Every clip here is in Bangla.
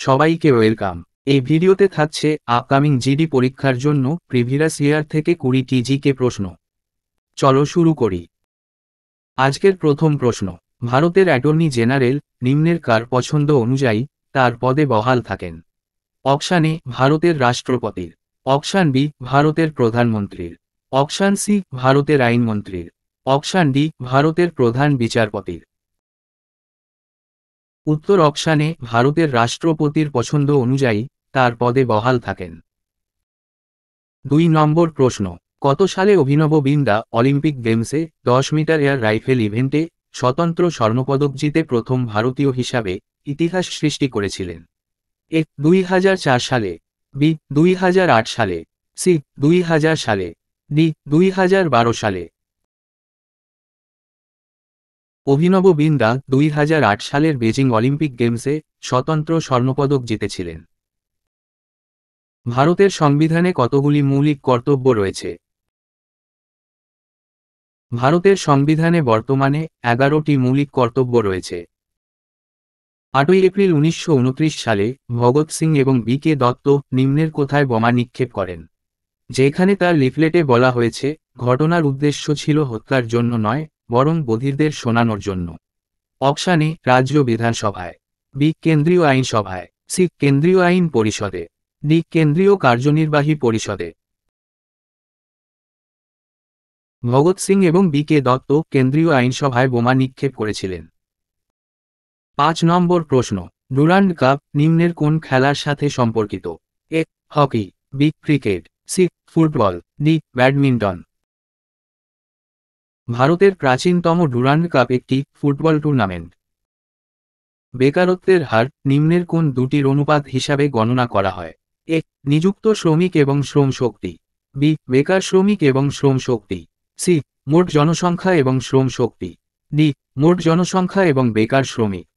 সবাইকে ওয়েলকাম। এই ভিডিওতে থাকছে আপকামিং জিডি পরীক্ষার জন্য প্রিভিয়াস ইয়ার থেকে 20টি জিকে প্রশ্ন। চলো শুরু করি। আজকের প্রথম প্রশ্ন, ভারতের অ্যাটর্নি জেনারেল নিম্নের কার পছন্দ অনুযায়ী তার পদে বহাল থাকেন? অপশান এ ভারতের রাষ্ট্রপতির, অপশান বি ভারতের প্রধানমন্ত্রীর, অপশান সি ভারতের আইনমন্ত্রীর, অপশান ডি ভারতের প্রধান বিচারপতির। উত্তর অপশানে ভারতের রাষ্ট্রপতির পছন্দ অনুযায়ী তার পদে বহাল থাকেন। 2 নম্বর প্রশ্ন, কত সালে অভিনব বিন্দা অলিম্পিক গেমসে 10 মিটার এয়ার রাইফেল ইভেন্টে স্বতন্ত্র স্বর্ণপদক জিতে প্রথম ভারতীয় হিসাবে ইতিহাস সৃষ্টি করেছিলেন? এ 2004 সালে, বি 2008 সালে, সি 2000 সালে, ডি 2012 সালে। অভিনব বিন্দা 2008 সালের বেজিং অলিম্পিক গেমসে স্বতন্ত্র স্বর্ণপদক জিতেছিলেন। ভারতের সংবিধানে কতগুলি মৌলিক কর্তব্য রয়েছে? ভারতের সংবিধানে বর্তমানে 11টি মৌলিক কর্তব্য রয়েছে। 8ই এপ্রিল 1929 সালে ভগৎ সিং এবং বি কে দত্ত নিম্নের কোথায় বোমা নিক্ষেপ করেন? যেখানে তার লিফলেটে বলা হয়েছে ঘটনার উদ্দেশ্য ছিল হত্যার জন্য নয়, বরং বধিরদের শোনানোর জন্য। অপশান এ রাজ্য বিধানসভায়, বি কেন্দ্রীয় আইনসভায়, সি কেন্দ্রীয় আইন পরিষদে, ডি কেন্দ্রীয় কার্যনির্বাহী পরিষদে। ভগৎ সিং এবং বি কে দত্ত কেন্দ্রীয় আইনসভায় বোমা নিক্ষেপ করেছিলেন। 5 নম্বর প্রশ্ন, ডুরান্ড কাপ নিম্নের কোন খেলার সাথে সম্পর্কিত? A hockey, B cricket, C football, D badminton. ভারতের প্রাচীনতম ডুরান্ড কাপ একটি ফুটবল টুর্নামেন্ট। বেকারত্বের হার নিম্নের কোন দুটির অনুপাত হিসাবে গণনা করা হয়? এ নিযুক্ত শ্রমিক এবং শ্রম শক্তি, বি বেকার শ্রমিক এবং শ্রম শক্তি, সি মোট জনসংখ্যা এবং শ্রম শক্তি, ডি মোট জনসংখ্যা এবং বেকার শ্রমিক।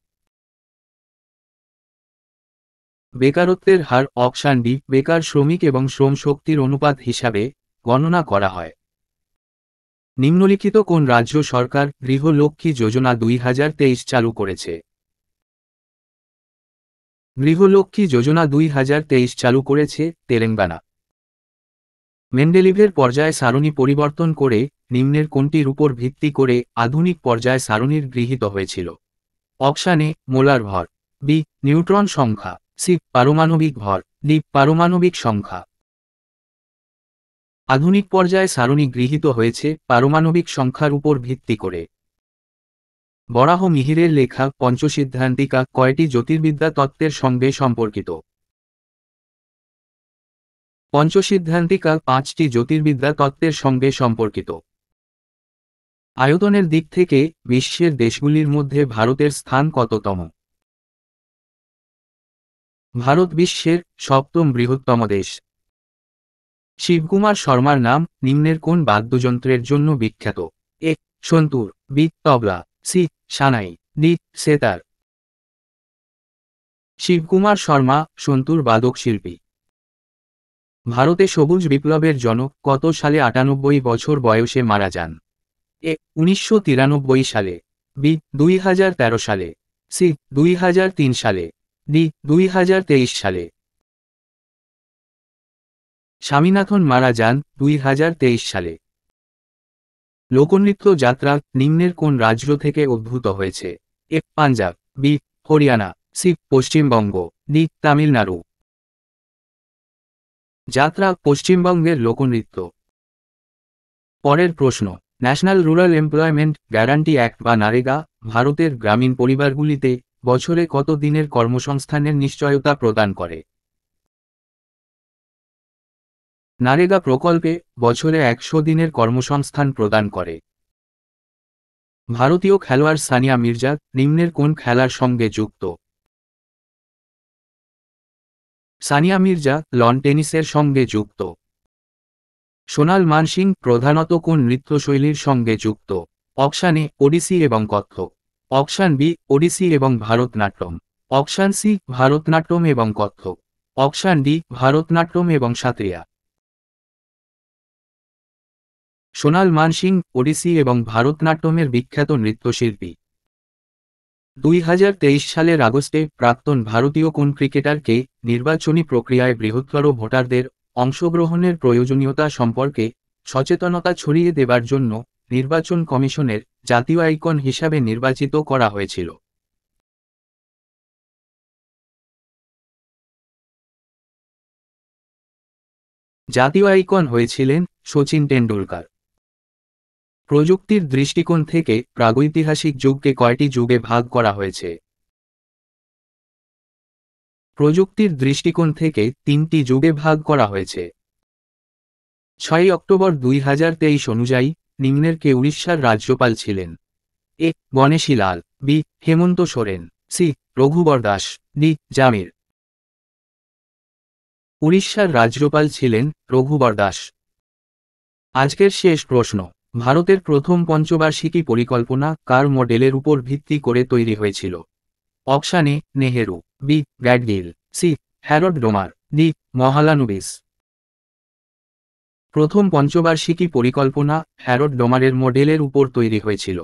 বেকারত্বের হার অপশান ডি বেকার শ্রমিক এবং শ্রম শক্তির অনুপাত হিসাবে গণনা করা হয়। নিম্নলিখিত কোন রাজ্য সরকার গৃহলক্ষ্মী যোজনা 2023 চালু করেছে? গৃহলক্ষ্মী যোজনা 2023 চালু করেছে তেলেঙ্গানা। মেন্ডেলিভের পর্যায় সারণী পরিবর্তন করে নিম্নের কোনটির উপর ভিত্তি করে আধুনিক পর্যায় সারণীর গৃহীত হয়েছিল? অপশান এ মোলার ভর, বি নিউট্রন সংখ্যা, সি পারমাণবিক ভর, ডি পারমাণবিক সংখ্যা। আধুনিক পর্যায় সারণী গৃহীত হয়েছে পারমাণবিক সংখ্যার উপর ভিত্তি করে। বরাহ মিহিরের লেখা পঞ্চসিদ্ধান্তিকা কয়টি জ্যোতির্বিদ্যা তত্ত্বের সঙ্গে সম্পর্কিত? পঞ্চসিদ্ধান্তিকা 5টি জ্যোতির্বিদ্যা তত্ত্বের সঙ্গে সম্পর্কিত। আয়তনের দিক থেকে বিশ্বের দেশগুলির মধ্যে ভারতের স্থান কততম? ভারত বিশ্বের 7ম বৃহত্তম দেশ। শিবকুমার শর্মার নাম নিম্নের কোন বাদ্যযন্ত্রের জন্য বিখ্যাত? এ সন্তুর, বি তবলা, সি সানাই, ডি সেতার। শিবকুমার শর্মা সন্তুর বাদক শিল্পী। ভারতে সবুজ বিপ্লবের জনক কত সালে 98 বছর বয়সে মারা যান? এ 1993 সালে, বি 2013 সালে, সি 2003 সালে, ডি 2023 সালে। স্বামীনাথন মারা যান 2023 সালে। লোকনৃত্য যাত্রা নিম্নের কোন রাজ্য থেকে উদ্ভূত হয়েছে? A Punjab, B Haryana, C Paschimbanga, D Tamil Nadu. Jatra পশ্চিমবঙ্গের লোকনৃত্য। পরের প্রশ্ন, national rural employment guarantee act বা নারেগা ভারতের গ্রামীণ পরিবারগুলিতে বছরে কত দিনের কর্মসংস্থানের নিশ্চয়তা প্রদান করে? নারেগা প্রকল্পে বছরে 100 দিনের কর্মসংস্থান প্রদান করে। ভারতীয় খেলোয়াড় সানিয়া মির্জা নিম্নের কোন খেলার সঙ্গে যুক্ত? সানিয়া মির্জা লন টেনিসের সঙ্গে যুক্ত। সোনাল মানসিং প্রধানত কোন নৃত্যশৈলীর সঙ্গে যুক্ত? অপশান এ ওডিসি এবং কত্থক, অপশান বি ওডিসি এবং ভারতনাট্যম, অপশান সি ভারতনাট্যম এবং কত্থক, অপশান ডি ভারতনাট্যম এবং সাত্রিয়া। সোনাল মানসিং ওডিসি এবং ভারতনাট্যমের বিখ্যাত নৃত্যশিল্পী। 2023 সালের আগস্টে প্রাক্তন ভারতীয় কোন ক্রিকেটারকে নির্বাচনী প্রক্রিয়ায় বৃহত্তর ভোটারদের অংশগ্রহণের প্রয়োজনীয়তা সম্পর্কে সচেতনতা ছড়িয়ে দেবার জন্য নির্বাচন কমিশনের জাতীয় আইকন হিসাবে নির্বাচিত করা হয়েছিল? জাতীয় আইকন হয়েছিলেন শচীন টেন্ডুলকার। প্রযুক্তির দৃষ্টিকোণ থেকে প্রাগৈতিহাসিক যুগকে কয়টি যুগে ভাগ করা হয়েছে? প্রযুক্তির দৃষ্টিকোণ থেকে 3টি যুগে ভাগ করা হয়েছে। 6 অক্টোবর 2023 অনুযায়ী নিম্নের কে উড়িষ্যার রাজ্যপাল ছিলেন? এ. গণেশী লাল, B. Hemant Soren, C. Raghubar Das, D. Jamir. উড়িষ্যার রাজ্যপাল ছিলেন রঘুবর দাস। আজকের শেষ প্রশ্ন, ভারতের প্রথম পঞ্চবার্ষিকী পরিকল্পনা কার মডেলের উপর ভিত্তি করে তৈরি হয়েছিল? Option A Nehru, B. Gadgil, C. Harold Domar, D. Mahalanobis. প্রথম পঞ্চবার্ষিকী পরিকল্পনা হ্যারল্ড ডোমারের মডেলের উপর তৈরি হয়েছিল।